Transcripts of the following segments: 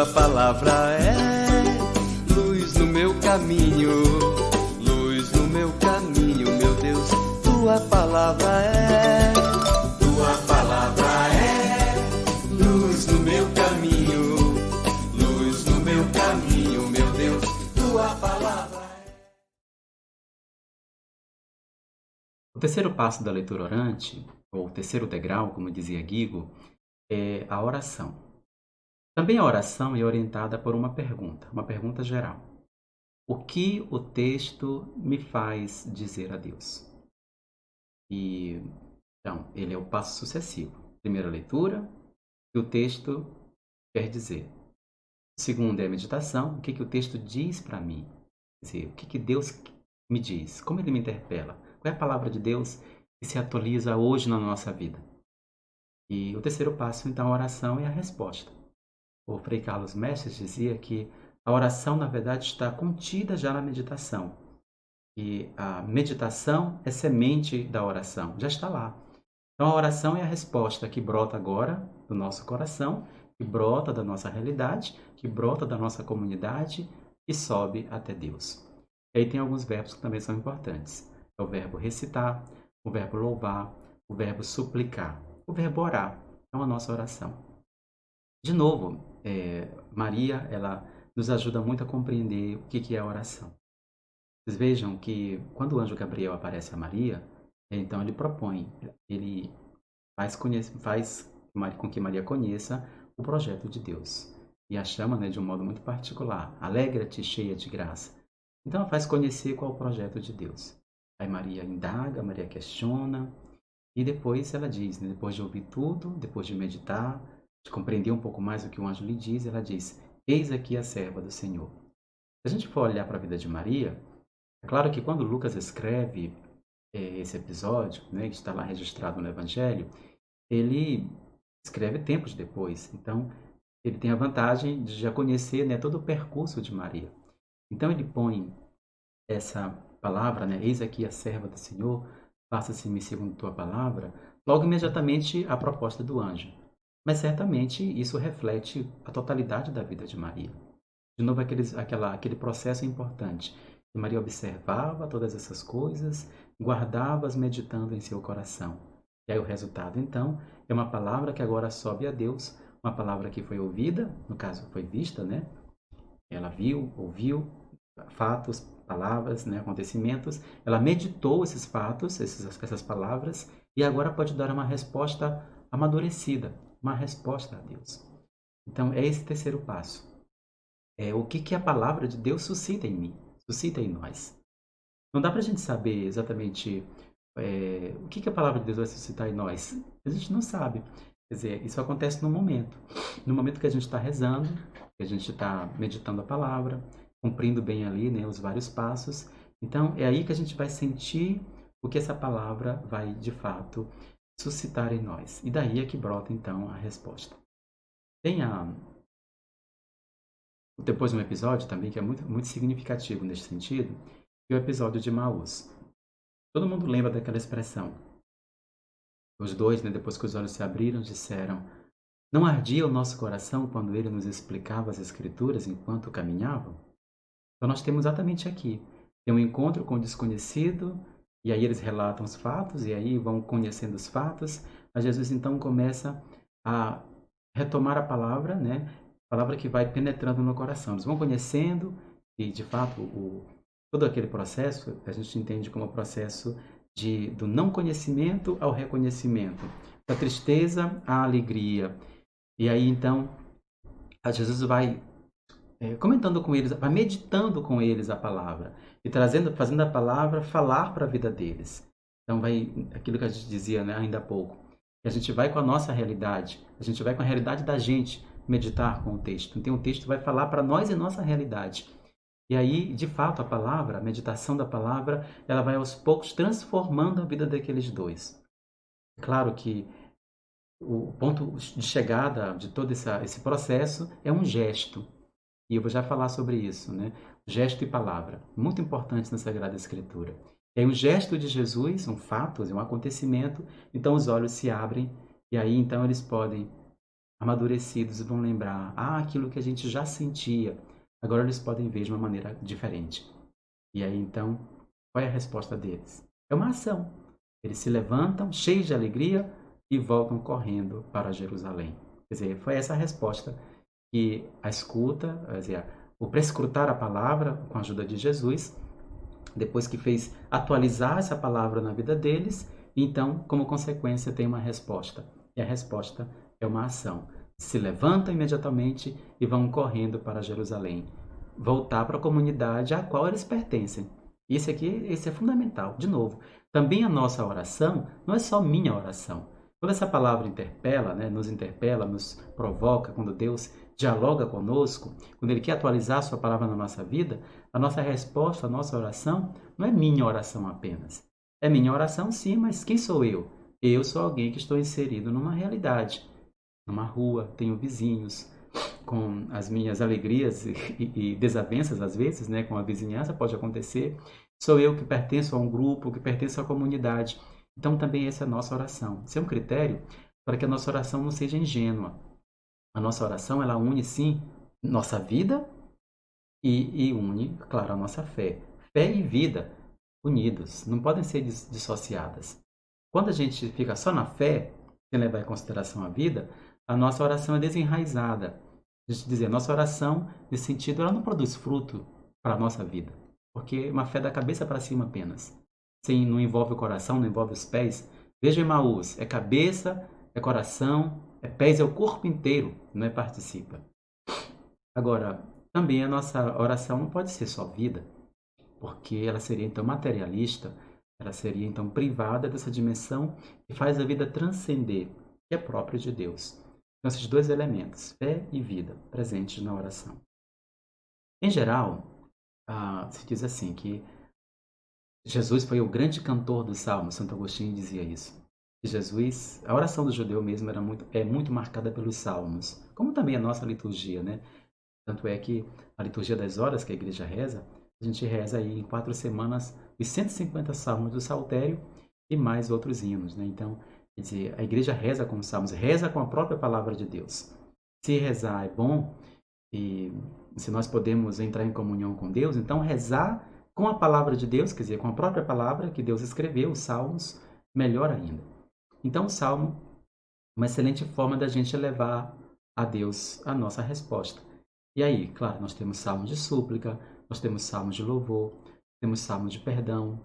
Tua palavra é luz no meu caminho, luz no meu caminho, meu Deus. Tua palavra é luz no meu caminho, luz no meu caminho, meu Deus. Tua palavra é... O terceiro passo da leitura orante, ou o terceiro degrau, como dizia Guigo, é a oração. Também a oração é orientada por uma pergunta geral. O que o texto me faz dizer a Deus? E então, ele é o passo sucessivo. Primeira leitura, o que o texto quer dizer. O segundo é a meditação, o que o texto diz para mim. Quer dizer, o que Deus me diz, como ele me interpela. Qual é a palavra de Deus que se atualiza hoje na nossa vida? E o terceiro passo, então, a oração é a resposta. O Frei Carlos Mestres dizia que a oração, na verdade, está contida já na meditação. E a meditação é semente da oração, já está lá. Então, a oração é a resposta que brota agora do nosso coração, que brota da nossa realidade, que brota da nossa comunidade e sobe até Deus. E aí tem alguns verbos que também são importantes. É o verbo recitar, o verbo louvar, o verbo suplicar, o verbo orar. Então, a nossa oração. De novo, Maria, ela nos ajuda muito a compreender o que é a oração. Vocês vejam que quando o anjo Gabriel aparece a Maria, então ele propõe, ele faz com que Maria conheça o projeto de Deus. E a chama, né, de um modo muito particular. Alegra-te, cheia de graça. Então ela faz conhecer qual é o projeto de Deus. Aí Maria indaga, Maria questiona, e depois ela diz, né, depois de ouvir tudo, depois de meditar, de compreender um pouco mais o que o anjo lhe diz, ela diz, eis aqui a serva do Senhor. Se a gente for olhar para a vida de Maria, é claro que quando Lucas escreve esse episódio, né, que está lá registrado no Evangelho, ele escreve tempos depois. Então, ele tem a vantagem de já conhecer, né, todo o percurso de Maria. Então, ele põe essa palavra, né, eis aqui a serva do Senhor, faça-se-me segundo tua palavra, logo imediatamente a proposta do anjo. Mas certamente isso reflete a totalidade da vida de Maria. De novo, aquele processo importante. E Maria observava todas essas coisas, guardava-as meditando em seu coração. E aí o resultado, então, é uma palavra que agora sobe a Deus, uma palavra que foi ouvida, no caso foi vista, né? Ela viu, ouviu fatos, palavras, né? Acontecimentos. Ela meditou esses fatos, essas palavras, e agora pode dar uma resposta amadurecida, uma resposta a Deus. Então, é esse terceiro passo. É o que a palavra de Deus suscita em mim, suscita em nós. Não dá para a gente saber exatamente o que a palavra de Deus vai suscitar em nós. A gente não sabe. Quer dizer, isso acontece no momento. No momento que a gente está rezando, que a gente está meditando a palavra, cumprindo bem ali, né, os vários passos. Então, é aí que a gente vai sentir o que essa palavra vai, de fato, suscitar em nós. E daí é que brota, então, a resposta. Tem depois um episódio também que é muito, muito significativo nesse sentido, que é o episódio de Emaús. Todo mundo lembra daquela expressão. Os dois, né, depois que os olhos se abriram, disseram, não ardia o nosso coração quando ele nos explicava as escrituras enquanto caminhavam? Então nós temos exatamente aqui. Tem um encontro com o desconhecido, e aí eles relatam os fatos, e aí vão conhecendo os fatos, mas Jesus então começa a retomar a palavra, né? Palavra que vai penetrando no coração. Eles vão conhecendo e, de fato, todo aquele processo a gente entende como o processo do não conhecimento ao reconhecimento, da tristeza à alegria. E aí, então, a Jesus vai comentando com eles, vai meditando com eles a palavra e fazendo a palavra falar para a vida deles. Então, aquilo que a gente dizia, né, ainda há pouco, que a gente vai com a nossa realidade, a gente vai com a realidade da gente, meditar com o texto. Então, o texto vai falar para nós e nossa realidade. E aí, de fato, a meditação da palavra, ela vai aos poucos transformando a vida daqueles dois. Claro que o ponto de chegada de todo esse processo é um gesto. E eu vou já falar sobre isso, né? Gesto e palavra, muito importantes na Sagrada Escritura. É um gesto de Jesus, um fato, um acontecimento, então os olhos se abrem e aí então eles podem amadurecidos e vão lembrar, aquilo que a gente já sentia, agora eles podem ver de uma maneira diferente. E aí então, qual é a resposta deles? É uma ação. Eles se levantam, cheios de alegria, e voltam correndo para Jerusalém. Quer dizer, foi essa a resposta que a escuta, quer dizer, o prescrutar a palavra com a ajuda de Jesus, depois que fez atualizar essa palavra na vida deles, então, como consequência, tem uma resposta. E a resposta é uma ação. Se levantam imediatamente e vão correndo para Jerusalém, voltar para a comunidade à qual eles pertencem. Esse é fundamental. De novo, também a nossa oração não é só minha oração. Quando essa palavra interpela, né, nos provoca, quando Deus dialoga conosco, quando Ele quer atualizar a sua palavra na nossa vida, a nossa resposta, a nossa oração, não é minha oração apenas. É minha oração sim, mas quem sou eu? Eu sou alguém que estou inserido numa realidade. Numa rua, tenho vizinhos, com as minhas alegrias e desavenças, às vezes, né, com a vizinhança, pode acontecer. Sou eu que pertenço a um grupo, que pertenço à comunidade. Então, também essa é a nossa oração. Isso é um critério para que a nossa oração não seja ingênua. A nossa oração, ela une, sim, nossa vida e une, claro, a nossa fé. Fé e vida unidos, não podem ser dissociadas. Quando a gente fica só na fé, sem levar em consideração a vida, a nossa oração é desenraizada. Deixa eu dizer, nossa oração, nesse sentido, ela não produz fruto para a nossa vida. Porque uma fé da cabeça para cima apenas. Sim, não envolve o coração, não envolve os pés. Veja Emaús, é cabeça, é coração, é pés, é o corpo inteiro, não é participa. Agora, também a nossa oração não pode ser só vida, porque ela seria então materialista, ela seria então privada dessa dimensão que faz a vida transcender, que é própria de Deus. Então, esses dois elementos, fé e vida, presentes na oração. Em geral, se diz assim que Jesus foi o grande cantor dos salmos, Santo Agostinho dizia isso. E Jesus, a oração do judeu mesmo é muito marcada pelos salmos, como também a nossa liturgia, né? Tanto é que a liturgia das horas que a igreja reza, a gente reza aí em 4 semanas os 150 salmos do Saltério e mais outros hinos, né? Então, quer dizer, a igreja reza com os salmos, reza com a própria palavra de Deus. Se rezar é bom e se nós podemos entrar em comunhão com Deus, então rezar com a palavra de Deus, quer dizer, com a própria palavra que Deus escreveu, os salmos, melhor ainda. Então, o salmo é uma excelente forma da gente levar a Deus a nossa resposta. E aí, claro, nós temos salmos de súplica, nós temos salmos de louvor, temos salmos de perdão,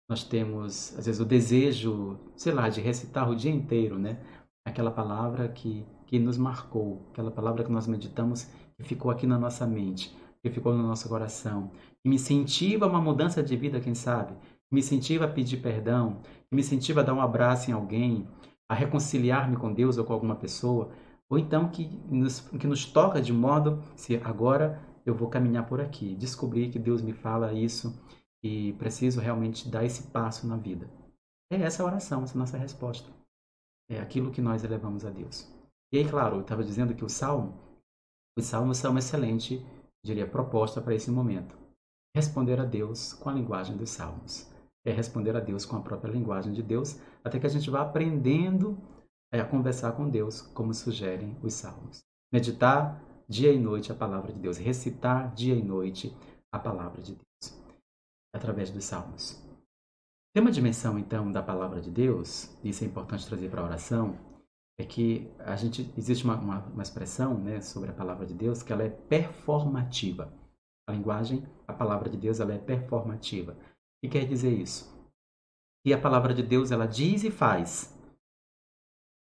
nós temos, às vezes, o desejo, sei lá, de recitar o dia inteiro, né? Aquela palavra que nos marcou, aquela palavra que nós meditamos, que ficou aqui na nossa mente, que ficou no nosso coração, que me incentiva a uma mudança de vida, quem sabe? Que me incentiva a pedir perdão, que me incentiva a dar um abraço em alguém, a reconciliar-me com Deus ou com alguma pessoa, ou então que nos toca de modo, se agora eu vou caminhar por aqui, descobrir que Deus me fala isso e preciso realmente dar esse passo na vida. É essa a oração, essa é a nossa resposta. É aquilo que nós elevamos a Deus. E aí, claro, eu estava dizendo que os salmos são uma excelente, diria, proposta para esse momento. Responder a Deus com a linguagem dos salmos. É responder a Deus com a própria linguagem de Deus, até que a gente vá aprendendo a conversar com Deus, como sugerem os salmos. Meditar dia e noite a palavra de Deus. Recitar dia e noite a palavra de Deus, através dos salmos. Tem uma dimensão, então, da palavra de Deus, e isso é importante trazer para a oração, é que existe uma expressão, né, sobre a palavra de Deus, que ela é performativa. A linguagem, a palavra de Deus, ela é performativa. O que quer dizer isso? Que a palavra de Deus, ela diz e faz.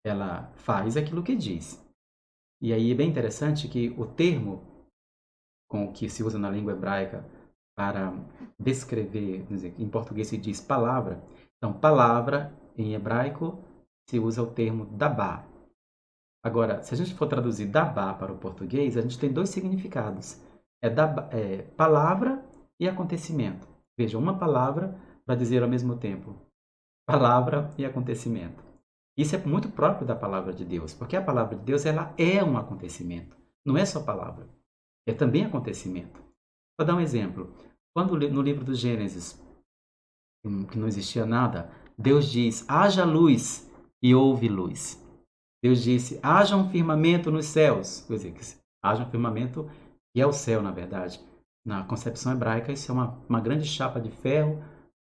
Ela faz aquilo que diz. E aí é bem interessante que o termo com que se usa na língua hebraica para descrever, em português se diz palavra. Então, palavra, em hebraico, se usa o termo dabá. Agora, se a gente for traduzir dabá para o português, a gente tem dois significados. É palavra e acontecimento. Veja, uma palavra para dizer ao mesmo tempo palavra e acontecimento. Isso é muito próprio da palavra de Deus, porque a palavra de Deus ela é um acontecimento. Não é só palavra, é também acontecimento. Vou dar um exemplo. Quando no livro do Gênesis, que não existia nada, Deus diz, haja luz e houve luz. Deus disse, haja um firmamento nos céus. Quer dizer, que haja um firmamento, que é o céu, na verdade. Na concepção hebraica, isso é uma grande chapa de ferro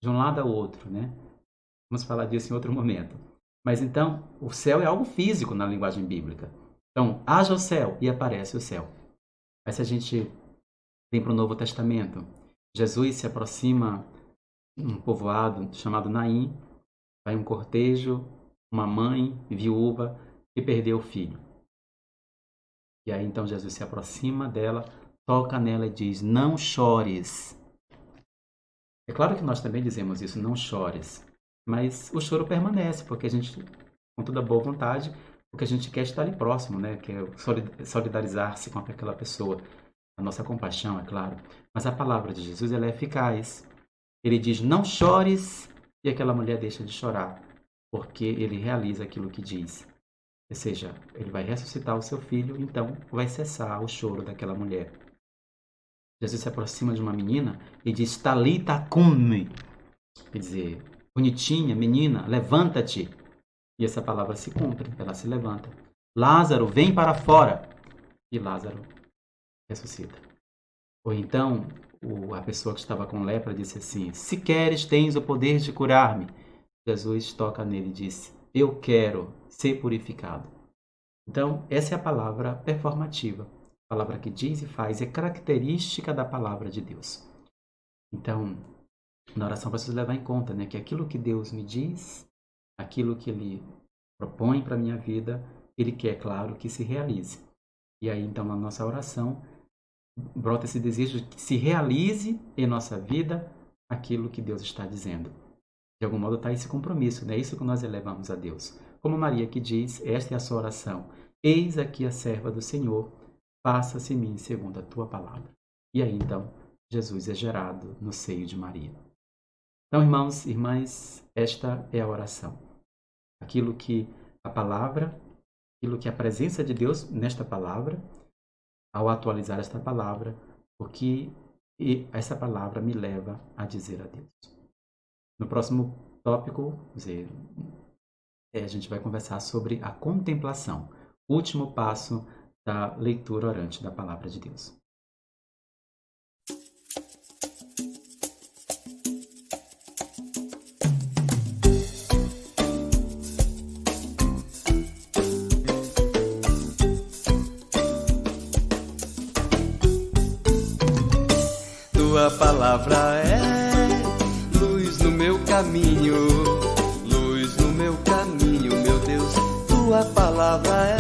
de um lado ao outro, né? Vamos falar disso em outro momento. Mas então, o céu é algo físico na linguagem bíblica. Então, haja o céu e aparece o céu. Aí se a gente vem para o Novo Testamento, Jesus se aproxima de um povoado chamado Naim, vai um cortejo, uma mãe viúva que perdeu o filho. E aí então Jesus se aproxima dela, toca nela e diz, não chores. É claro que nós também dizemos isso, não chores. Mas o choro permanece, porque a gente, com toda boa vontade, porque a gente quer estar ali próximo, né? Quer solidarizar-se com aquela pessoa. A nossa compaixão, é claro. Mas a palavra de Jesus, ela é eficaz. Ele diz, não chores, e aquela mulher deixa de chorar, porque ele realiza aquilo que diz. Ou seja, ele vai ressuscitar o seu filho, então vai cessar o choro daquela mulher. Jesus se aproxima de uma menina e diz, Talita cumi. Quer dizer, bonitinha, menina, levanta-te. E essa palavra se cumpre, ela se levanta. Lázaro, vem para fora. E Lázaro ressuscita. Ou então, a pessoa que estava com lepra disse assim, se queres, tens o poder de curar-me. Jesus toca nele e diz, eu quero ser purificado. Então, essa é a palavra performativa. A palavra que diz e faz é característica da palavra de Deus. Então, na oração vocês levar em conta, né, que aquilo que Deus me diz, aquilo que Ele propõe para a minha vida, Ele quer, claro, que se realize. E aí, então, na nossa oração, brota esse desejo de que se realize em nossa vida aquilo que Deus está dizendo. De algum modo está esse compromisso, né? Isso que nós elevamos a Deus. Como Maria que diz, esta é a sua oração. Eis aqui a serva do Senhor, faça-se em mim segundo a tua palavra. E aí, então, Jesus é gerado no seio de Maria. Então, irmãos e irmãs, esta é a oração. Aquilo que a palavra, aquilo que a presença de Deus nesta palavra, ao atualizar esta palavra, o que essa palavra me leva a dizer a Deus. No próximo tópico, a gente vai conversar sobre a contemplação, o último passo da leitura orante da palavra de Deus. Tua palavra é luz no meu caminho, luz no meu caminho, meu Deus. Tua palavra é